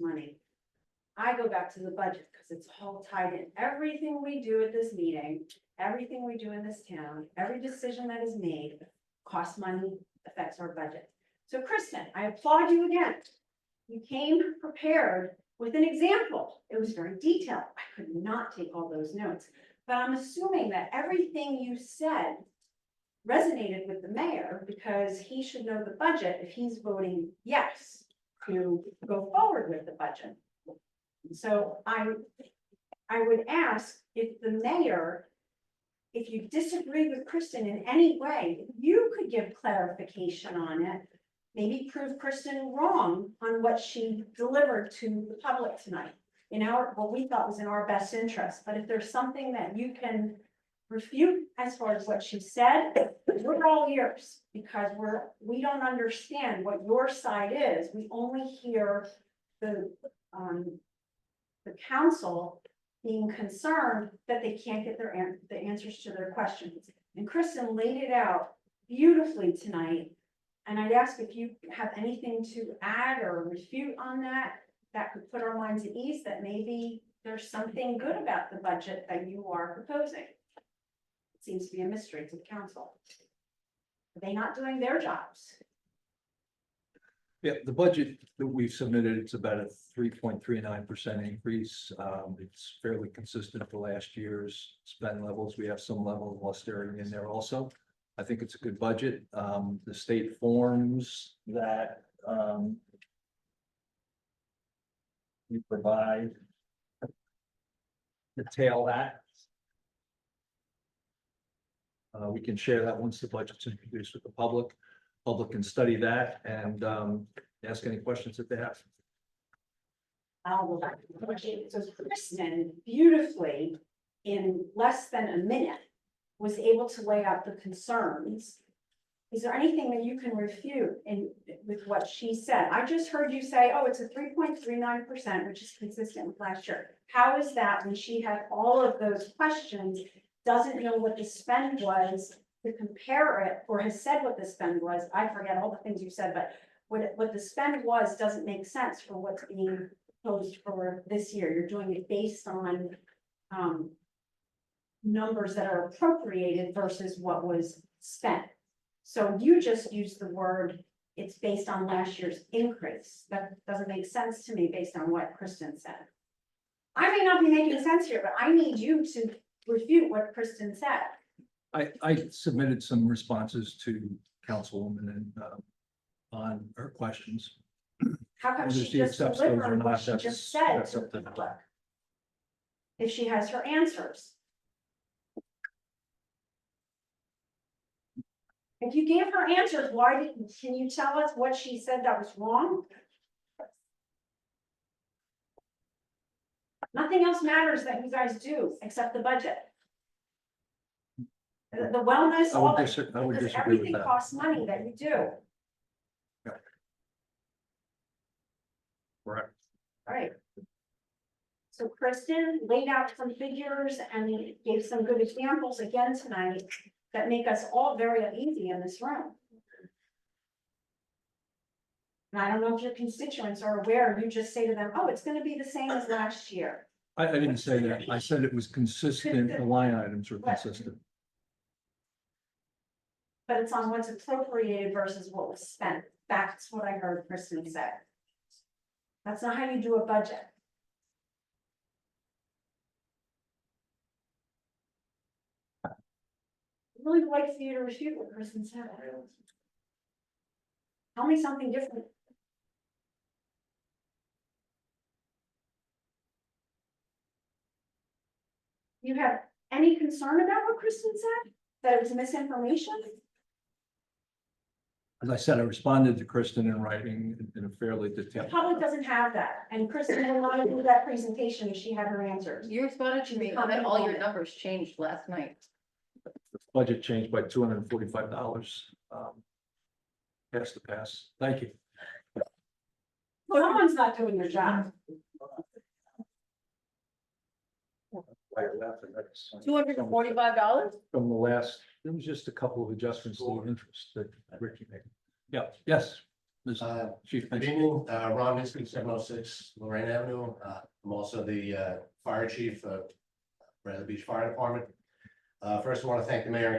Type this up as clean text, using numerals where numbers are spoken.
money. I go back to the budget because it's all tied in. Everything we do at this meeting, everything we do in this town, every decision that is made costs money, affects our budget. So Kristen, I applaud you again. You came prepared with an example. It was very detailed. I could not take all those notes, but I'm assuming that everything you said resonated with the mayor because he should know the budget if he's voting yes to go forward with the budget. So I would ask if the mayor, if you disagree with Kristen in any way, you could give clarification on it, maybe prove Kristen wrong on what she delivered to the public tonight in our, what we thought was in our best interest. But if there's something that you can refute as far as what she said, we're all ears because we don't understand what your side is. We only hear the council being concerned that they can't get the answers to their questions. And Kristen laid it out beautifully tonight. And I'd ask if you have anything to add or refute on that, that could put our minds at ease that maybe there's something good about the budget that you are proposing. It seems to be a mystery to the council. Are they not doing their jobs? Yeah, the budget that we've submitted, it's about a 3.39% increase. It's fairly consistent to last year's spend levels. We have some level of austerity in there also. I think it's a good budget. The state forms that we provide detail that. We can share that once the budget's introduced with the public. Public can study that and ask any questions that they have. I'll go back to the question. So Kristen beautifully, in less than a minute, was able to lay out the concerns. Is there anything that you can refute with what she said? I just heard you say, oh, it's a 3.39%, which is consistent with last year. How is that when she had all of those questions, doesn't know what the spend was to compare it, or has said what the spend was? I forget all the things you said, but what the spend was doesn't make sense for what's being proposed for this year. You're doing it based on numbers that are appropriated versus what was spent. So you just used the word, it's based on last year's increase. That doesn't make sense to me based on what Kristen said. I may not be making sense here, but I need you to refute what Kristen said. I submitted some responses to Councilwoman and on her questions. How come Whether she she just accepts those or delivered not, what she that's- just said that's to up to the the public? If she has her answers. If you gave her answers, can you tell us what she said that was wrong? Nothing else matters that you guys do except the budget. The wellness, all that, I would because disagree with everything that. costs money that you do. Correct. All right. So Kristen laid out some figures and gave some good examples again tonight that make us all very uneasy in this room. And I don't know if your constituents are aware, you just say to them, oh, it's gonna be the same as last year. I didn't say that. I said it was consistent. The line items were consistent. But it's on what's appropriated versus what was spent. That's what I heard Kristen say. That's not how you do a budget. I'd really like for you to refute what Kristen said. Tell me something different. You have any concern about what Kristen said? That it was misinformation? As I said, I responded to Kristen in writing in a fairly The detailed. public doesn't have that, and Kristen will not do that presentation if she had her answers. You responded to me, and then all your numbers changed last night. The budget changed by $245. Pass to pass. Thank you. Someone's not doing their job. $245? From the last, there was just a couple of adjustments to the interest that Ricky made. Yeah, yes. Chief Good Mitchell. evening, Ron Minsky, 706 Lorraine Avenue. I'm also the fire chief of Bradley Beach Fire Department. First, I want to thank the mayor and